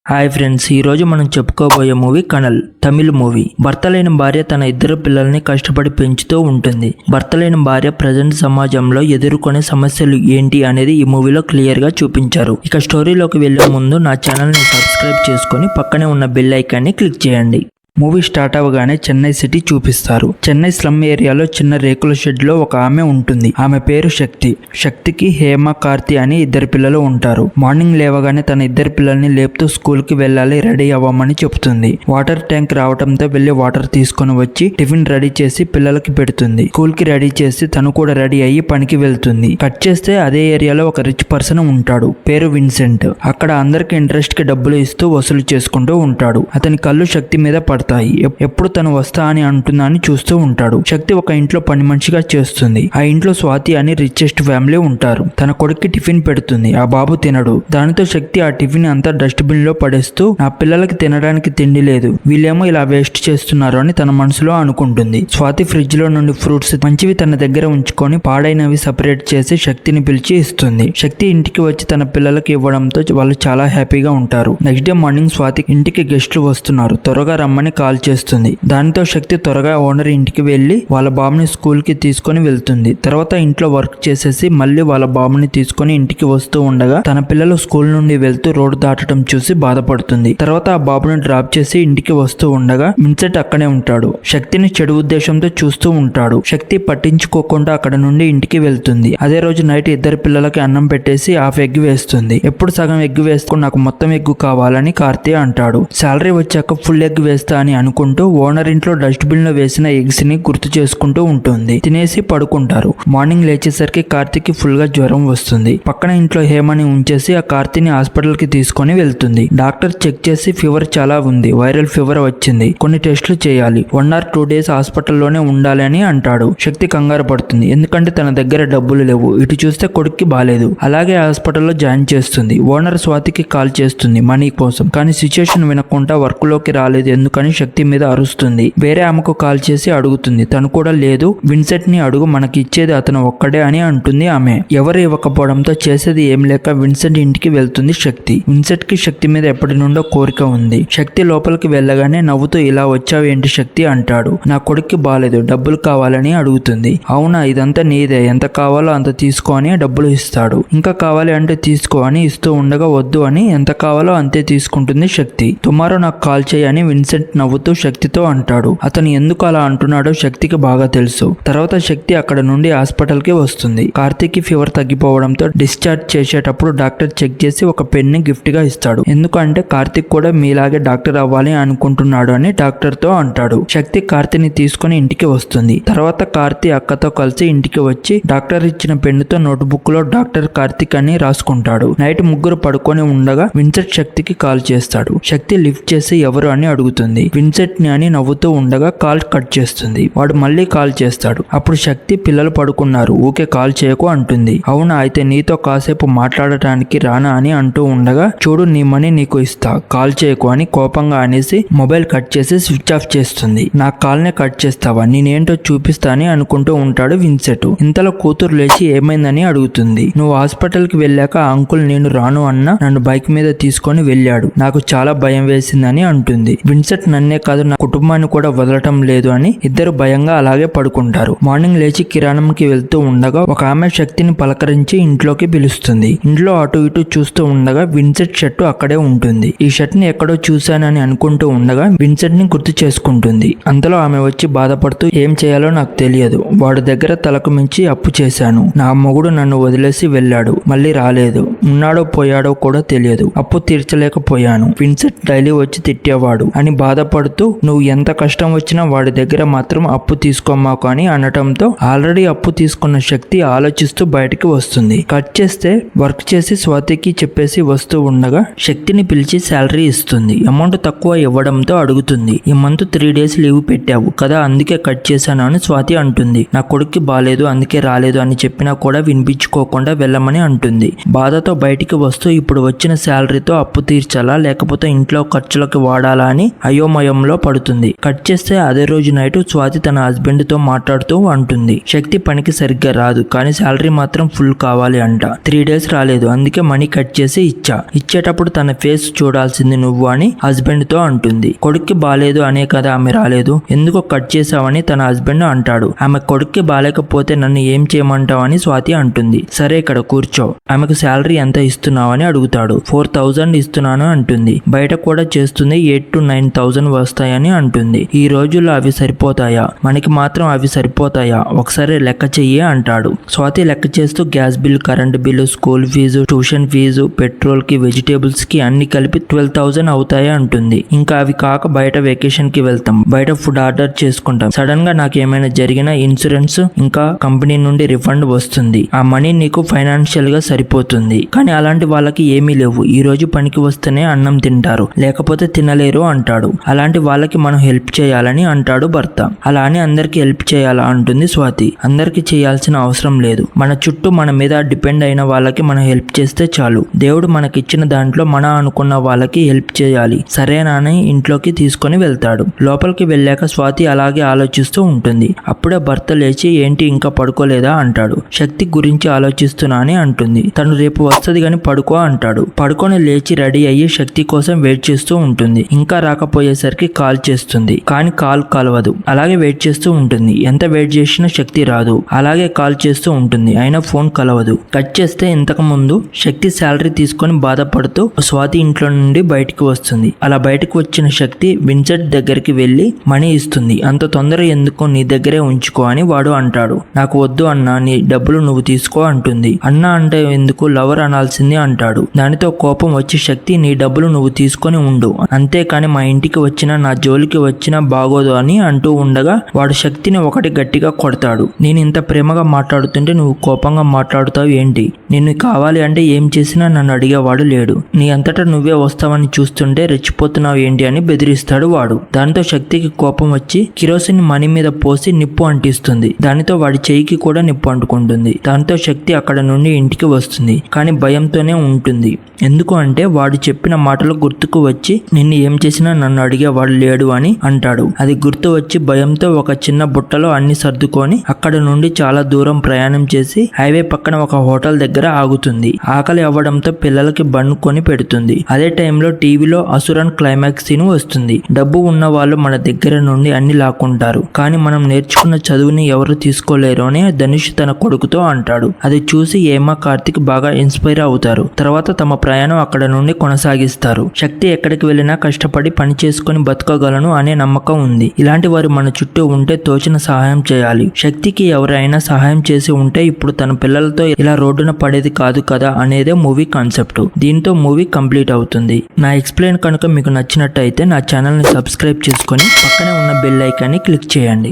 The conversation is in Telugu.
హాయ్ ఫ్రెండ్స్, ఈ రోజు మనం చెప్పుకోబోయే మూవీ కనల్. తమిళ మూవీ. భర్త లేని భార్య తన ఇద్దరు పిల్లల్ని కష్టపడి పెంచుతూ ఉంటుంది. భర్త లేని భార్య ప్రజెంట్ సమాజంలో ఎదుర్కొనే సమస్యలు ఏంటి అనేది ఈ మూవీలో క్లియర్ గా చూపించారు. ఇక స్టోరీలోకి వెళ్లే ముందు నా ఛానల్ ని సబ్స్క్రైబ్ చేసుకొని పక్కనే ఉన్న బెల్ ఐకాన్ని క్లిక్ చేయండి. మూవీ స్టార్ట్ అవగానే చెన్నై సిటీ చూపిస్తారు. చెన్నై స్లమ్ ఏరియాలో చిన్న రేకుల షెడ్ లో ఒక ఆమె ఉంటుంది. ఆమె పేరు శక్తి. శక్తికి హేమ, కార్తి అని ఇద్దరు పిల్లలు ఉంటారు. మార్నింగ్ లేవగానే తన ఇద్దరు పిల్లల్ని లేపుతూ స్కూల్ కి వెళ్ళాలి, రెడీ అవ్వమని చెప్తుంది. వాటర్ ట్యాంక్ రావడంతో వెళ్లి వాటర్ తీసుకొని వచ్చి టిఫిన్ రెడీ చేసి పిల్లలకి పెడుతుంది. స్కూల్ కి రెడీ చేసి తను కూడా రెడీ అయ్యి పనికి వెళ్తుంది. కట్ చేస్తే అదే ఏరియాలో ఒక రిచ్ పర్సన్ ఉంటాడు. పేరు విన్సెంట్. అక్కడ అందరికి ఇంట్రెస్ట్ కి డబ్బులు ఇస్తూ వసూలు చేసుకుంటూ ఉంటాడు. అతని కళ్ళు శక్తి మీద పడతాయి. ఎప్పుడు తను వస్తా అని అంటుందా అని చూస్తూ ఉంటాడు. శక్తి ఒక ఇంట్లో పని మనిషిగా చేస్తుంది. ఆ ఇంట్లో స్వాతి అని రిచెస్ట్ ఫ్యామిలీ ఉంటారు. తన కొడుక్కి టిఫిన్ పెడుతుంది. ఆ బాబు తినడు. దానితో శక్తి ఆ టిఫిన్ అంతా డస్ట్బిన్ లో పడేస్తూ నా పిల్లలకి తినడానికి తిండి లేదు, వీళ్ళేమో ఇలా వేస్ట్ చేస్తున్నారు అని తన మనసులో అనుకుంటుంది. స్వాతి ఫ్రిడ్జ్ లో నుండి ఫ్రూట్స్ మంచివి తన దగ్గర ఉంచుకొని పాడైనవి సపరేట్ చేసి శక్తిని పిలిచి ఇస్తుంది. శక్తి ఇంటికి వచ్చి తన పిల్లలకి ఇవ్వడంతో వాళ్ళు చాలా హ్యాపీగా ఉంటారు. నెక్స్ట్ డే మార్నింగ్ స్వాతి ఇంటికి గెస్టులు వస్తున్నారు, త్వరగా రమ్మని కాల్ చేస్తుంది. దానితో శక్తి త్వరగా ఓనర్ ఇంటికి వెళ్లి వాళ్ళ బాబుని స్కూల్ కి తీసుకొని వెళ్తుంది. తర్వాత ఇంట్లో వర్క్ చేసేసి మళ్ళీ వాళ్ళ బాబుని తీసుకొని ఇంటికి వస్తూ ఉండగా తన పిల్లలు స్కూల్ నుండి వెళ్తూ రోడ్డు దాటడం చూసి బాధపడుతుంది. తర్వాత ఆ బాబుని డ్రాప్ చేసి ఇంటికి వస్తూ ఉండగా విన్సెంట్ అక్కడే ఉంటాడు. శక్తిని చెడు ఉద్దేశంతో చూస్తూ ఉంటాడు. శక్తి పట్టించుకోకుండా అక్కడ నుండి ఇంటికి వెళ్తుంది. అదే రోజు నైట్ ఇద్దరు పిల్లలకి అన్నం పెట్టేసి హాఫ్ ఎగ్ వేస్తుంది. ఎప్పుడు సగం ఎగ్ వేసుకుని నాకు మొత్తం ఎగ్ కావాలని కార్తీ అంటాడు. శాలరీ వచ్చాక ఫుల్ ఎగ్ వేస్తా అని అనుకుంటూ ఓనర్ ఇంట్లో డస్ట్బిన్ లో వేసిన ఎగ్స్ ని గుర్తు చేసుకుంటూ ఉంటుంది. తినేసి పడుకుంటారు. మార్నింగ్ లేచేసరికి కార్తీకి ఫుల్ గా జ్వరం వస్తుంది. పక్కన ఇంట్లో హేమని ఉంచేసి ఆ కార్తీని హాస్పిటల్ కి తీసుకొని వెళ్తుంది. డాక్టర్ చెక్ చేసి ఫీవర్ చాలా ఉంది, వైరల్ ఫీవర్ వచ్చింది, కొన్ని టెస్టులు చేయాలి, 1 or 2 days హాస్పిటల్లోనే ఉండాలి అని అంటాడు. శక్తి కంగారు పడుతుంది, ఎందుకంటే తన దగ్గర డబ్బులు లేవు. ఇటు చూస్తే కొడుక్కి బాలేదు. అలాగే హాస్పిటల్లో జాయిన్ చేస్తుంది. ఓనర్ స్వాతికి కాల్ చేస్తుంది మనీ కోసం. కానీ సిచ్యుయేషన్ వినకుండా వర్క్ లోకి రాలేదు ఎందుకని శక్తి మీద అరుస్తుంది. వేరే ఆమెకు కాల్ చేసి అడుగుతుంది. తను కూడా లేదు, విన్సెంట్ ని అడుగు, మనకి ఇచ్చేది అతను ఒక్కడే అని అంటుంది ఆమె. ఎవరు ఇవ్వకపోవడంతో చేసేది ఏం లేక విన్సెంట్ ఇంటికి వెళ్తుంది శక్తి. విన్సెంట్ కి శక్తి మీద ఎప్పటి నుండో కోరిక ఉంది. శక్తి లోపలికి వెళ్ళగానే నవ్వుతూ ఇలా వచ్చావు ఏంటి శక్తి అంటాడు. నా కొడుక్కి బాలేదు, డబ్బులు కావాలని అడుగుతుంది. అవునా, ఇదంతా నీదే, ఎంత కావాలో అంత తీసుకో అని డబ్బులు ఇస్తాడు. ఇంకా కావాలి అంటే తీసుకో అని ఇస్తూ ఉండగా వద్దు అని ఎంత కావాలో అంతే తీసుకుంటుంది శక్తి. టుమారో నాకు కాల్ చేయని విన్సెంట్ నవ్వుతూ శక్తితో అంటాడు. అతను ఎందుకు అలా అంటున్నాడో శక్తికి బాగా తెలుసు. తర్వాత శక్తి అక్కడ నుండి హాస్పిటల్ కి వస్తుంది. కార్తీక్ ఫీవర్ తగ్గిపోవడంతో డిశ్చార్జ్ చేసేటప్పుడు డాక్టర్ చెక్ చేసి ఒక పెన్ ని గిఫ్ట్ గా ఇస్తాడు. ఎందుకంటే కార్తీక్ కూడా మీలాగే డాక్టర్ అవ్వాలి అనుకుంటున్నాడు అని డాక్టర్ తో అంటాడు. శక్తి కార్తీని తీసుకుని ఇంటికి వస్తుంది. తర్వాత కార్తీ అక్కతో కలిసి ఇంటికి వచ్చి డాక్టర్ ఇచ్చిన పెన్నుతో నోట్బుక్ లో డాక్టర్ కార్తీక్ అని రాసుకుంటాడు. నైట్ ముగ్గురు పడుకొని ఉండగా విన్సెంట్ శక్తికి కాల్ చేస్తాడు. శక్తి లిఫ్ట్ చేసి ఎవరు అని అడుగుతుంది. విన్సెంట్ ని అని నవ్వుతూ ఉండగా కాల్ కట్ చేస్తుంది. వాడు మళ్ళీ కాల్ చేస్తాడు. అప్పుడు శక్తి పిల్లలు పడుకున్నారు, ఊకే కాల్ చేయకు అంటుంది. అవునా, అయితే నీతో కాసేపు మాట్లాడటానికి రానా అని అంటూ ఉండగా చూడు నీ మనీ నీకు ఇస్తా, కాల్ చేయకు అని కోపంగా అనేసి మొబైల్ కట్ చేసి స్విచ్ ఆఫ్ చేస్తుంది. నా కాల్ నే కట్ చేస్తావా, నేనేంటో చూపిస్తా అని అనుకుంటూ ఉంటాడు విన్సెంట్. ఇంతలో కూతురు లేచి ఏమైందని అడుగుతుంది. నువ్వు హాస్పిటల్ కి వెళ్ళాక ఆ అంకుల్ నేను రాను అన్నా నన్ను బైక్ మీద తీసుకొని వెళ్ళాడు, నాకు చాలా భయం వేసిందని అంటుంది. విన్సెంట్ నన్నే కాదు నా కుటుంబాన్ని కూడా వదలటం లేదు అని ఇద్దరు భయంగా అలాగే పడుకుంటారు. మార్నింగ్ లేచి కిరాణంకి వెళ్తూ ఉండగా ఒక ఆమె శక్తిని పలకరించి ఇంట్లోకి పిలుస్తుంది. ఇంట్లో అటు ఇటు చూస్తూ ఉండగా విన్సెంట్ షర్ట్ అక్కడే ఉంటుంది. ఈ షర్ట్ ని ఎక్కడో చూశానని అనుకుంటూ ఉండగా విన్సెంట్ ని గుర్తు చేసుకుంటుంది. అంతలో ఆమె వచ్చి బాధపడుతూ ఏం చేయాలో నాకు తెలియదు, వాడి దగ్గర తలకు మించి అప్పు చేశాను, నా మొగుడు నన్ను వదిలేసి వెళ్ళాడు, మళ్ళీ రాలేదు, ఉన్నాడో పోయాడో కూడా తెలియదు, అప్పు తీర్చలేకపోయాను, విన్సెంట్ డైలీ వచ్చి తిట్టేవాడు అని బాధపడుతూ నువ్వు ఎంత కష్టం వచ్చినా వాడి దగ్గర మాత్రం అప్పు తీసుకోమాకు అని అనటంతో ఆల్రెడీ అప్పు తీసుకున్న శక్తి ఆలోచిస్తూ బయటికి వస్తుంది. కట్ చేస్తే వర్క్ చేసి స్వాతికి చెప్పేసి వస్తూ ఉండగా శక్తిని పిలిచి శాలరీ ఇస్తుంది. అమౌంట్ తక్కువ ఇవ్వడంతో అడుగుతుంది. ఈ మంత్ 3 days లీవ్ పెట్టావు కదా, అందుకే కట్ చేశాను అని స్వాతి అంటుంది. నా కొడుక్కి బాలేదు అందుకే రాలేదు అని చెప్పినా కూడా వినిపించుకోకుండా వెళ్ళమని అంటుంది. బాధతో బయటికి వస్తూ ఇప్పుడు వచ్చిన శాలరీతో అప్పు తీర్చాలా లేకపోతే ఇంట్లో ఖర్చులకు వాడాలా అని మయంలో పడుతుంది. కట్ చేస్తే అదే రోజు నైట్ స్వాతి తన హస్బెండ్ తో మాట్లాడుతూ అంటుంది, శక్తి పనికి సరిగ్గా రాదు కానీ శాలరీ మాత్రం ఫుల్ కావాలి అంట. 3 days రాలేదు, అందుకే మనీ కట్ చేసి ఇచ్చేటప్పుడు తన ఫేస్ చూడాల్సింది నువ్వు అని హస్బెండ్ తో అంటుంది. కొడుక్కి బాలేదు అనే కదా ఆమె రాలేదు, ఎందుకో కట్ చేసావని తన హస్బెండ్ అంటాడు. ఆమె కొడుక్కి బాలేకపోతే నన్ను ఏం చేయమంటావని స్వాతి అంటుంది. సరే ఇక్కడ కూర్చో, ఆమెకు శాలరీ ఎంత ఇస్తున్నావని అడుగుతాడు. 4,000 ఇస్తున్నాను అంటుంది. బయట కూడా చేస్తుంది 8,000 to 9,000 వస్తాయని అంటుంది. ఈ రోజుల్లో అవి సరిపోతాయా, మనకి మాత్రం అవి సరిపోతాయా, ఒకసారి లెక్క చెయ్యి అంటాడు. స్వాతి లెక్క చేస్తూ gas bill, current bill, school fees, tuition fees, petrol కి, వెజిటేబుల్స్ కి అన్ని కలిపి 12,000 అవుతాయి అంటుంది. ఇంకా అవి కాక బయట వెకేషన్ కి వెళ్తాం, బయట ఫుడ్ ఆర్డర్ చేసుకుంటాం, సడన్ గా నాకు ఏమైనా జరిగిన ఇన్సూరెన్స్ ఇంకా కంపెనీ నుండి రిఫండ్ వస్తుంది, ఆ మనీ నీకు ఫైనాన్షియల్ గా సరిపోతుంది. కానీ అలాంటి వాళ్ళకి ఏమీ లేవు, ఈ రోజు పనికి వస్తేనే అన్నం తింటారు, లేకపోతే తినలేరు అంటాడు. అలాంటి వాళ్ళకి మనం హెల్ప్ చేయాలని అంటాడు భర్త. అలా అని అందరికి హెల్ప్ చేయాలా అంటుంది స్వాతి. అందరికి చేయాల్సిన అవసరం లేదు, మన చుట్టూ మన మీద డిపెండ్ అయిన వాళ్ళకి మనం హెల్ప్ చేస్తే చాలు. దేవుడు మనకిచ్చిన దాంట్లో మన అనుకున్న వాళ్ళకి హెల్ప్ చేయాలి, సరేనా అని ఇంట్లోకి తీసుకొని వెళ్తాడు. లోపలికి వెళ్ళాక స్వాతి అలాగే ఆలోచిస్తూ ఉంటుంది. అప్పుడే భర్త లేచి ఏంటి ఇంకా పడుకోలేదా అంటాడు. శక్తి గురించి ఆలోచిస్తున్నా అని అంటుంది. తను రేపు వస్తుంది గాని పడుకో అంటాడు. పడుకొని లేచి రెడీ అయ్యి శక్తి కోసం వెయిట్ చేస్తూ ఉంటుంది. ఇంకా రాకపోయేసరికి కాల్ చేస్తుంది, కానీ కాల్ కలవదు. అలాగే వెయిట్ చేస్తూ ఉంటుంది. ఎంత వెయిట్ చేసినా శక్తి రాదు. అలాగే కాల్ చేస్తూ ఉంటుంది, అయినా ఫోన్ కలవదు. కట్ చేస్తే ఇంతకు ముందు శక్తి శాలరీ తీసుకొని బాధపడుతూ స్వాతి ఇంట్లో నుండి బయటికి వస్తుంది. అలా బయటకు వచ్చిన శక్తి విన్సెంట్ దగ్గరికి వెళ్లి మనీ ఇస్తుంది. అంత తొందర ఎందుకు, నీ దగ్గరే ఉంచుకో అని వాడు అంటాడు. నాకు వద్దు అన్నా, నీ డబ్బులు నువ్వు తీసుకో అంటుంది. అన్నా అంటే ఎందుకు, లవర్ అనాల్సింది అంటాడు. దానితో కోపం వచ్చి శక్తి నీ డబ్బులు నువ్వు తీసుకొని ఉండు, అంతేకాని మా ఇంటికి వచ్చినా నా జోలికి వచ్చినా బాగోదు అని అంటూ ఉండగా వాడు శక్తిని ఒకటి గట్టిగా కొడతాడు. నేను ఇంత ప్రేమగా మాట్లాడుతుంటే నువ్వు కోపంగా మాట్లాడుతావు ఏంటి, నిన్ను కావాలి అంటే ఏం చేసినా నన్ను అడిగేవాడు లేడు, నీ అంతటా నువ్వే వస్తావని చూస్తుంటే రెచ్చిపోతున్నావు ఏంటి అని బెదిరిస్తాడు వాడు. దాంతో శక్తికి కోపం వచ్చి కిరోసిన్ మనీ మీద పోసి నిప్పు అంటిస్తుంది. దానితో వాడి చెయ్యికి కూడా నిప్పు అంటుకుంటుంది. దాంతో శక్తి అక్కడ నుండి ఇంటికి వస్తుంది, కానీ భయంతోనే ఉంటుంది. ఎందుకు అంటే వాడు చెప్పిన మాటలు గుర్తుకు వచ్చి నిన్ను ఏం చేసినా నన్ను అడిగేవాడు లేడు అని అంటాడు. అది గుర్తు వచ్చి భయంతో ఒక చిన్న బుట్టలో అన్ని సర్దుకొని అక్కడ నుండి చాలా దూరం ప్రయాణం చేసి హైవే పక్కన ఒక హోటల్ దగ్గర ఆగుతుంది. ఆకలి అవ్వడంతో పిల్లలకి బన్ను కొని పెడుతుంది. అదే టైంలో టీవీలో అసురన్ క్లైమాక్స్ సీన్ వస్తుంది. డబ్బు ఉన్న వాళ్ళు మన దగ్గర నుండి అన్ని లాక్కుంటారు, కానీ మనం నేర్చుకున్న చదువుని ఎవరు తీసుకోలేరు అని ధనుష్ తన కొడుకుతో అంటాడు. అది చూసి ఏమా, కార్తిక్ బాగా ఇన్స్పైర్ అవుతారు. తర్వాత తమ ప్రయాణం అక్కడ నుండి కొనసాగిస్తారు. శక్తి ఎక్కడికి వెళ్ళినా కష్టపడి పని చేసుకుని బతకగలను అనే నమ్మకం ఉంది. ఇలాంటి వారు మన చుట్టూ ఉంటే తోచిన సహాయం చేయాలి. శక్తికి ఎవరైనా సహాయం చేసి ఉంటే ఇప్పుడు తన పిల్లలతో ఇలా రోడ్డున పడేది కాదు కదా అనేదే మూవీ కాన్సెప్ట్. దీంతో మూవీ కంప్లీట్ అవుతుంది. నా ఎక్స్ప్లెయిన్ కనుక మీకు నచ్చినట్టయితే నా ఛానల్ని సబ్స్క్రైబ్ చేసుకొని పక్కనే ఉన్న బెల్ ఐకాన్ని క్లిక్ చేయండి.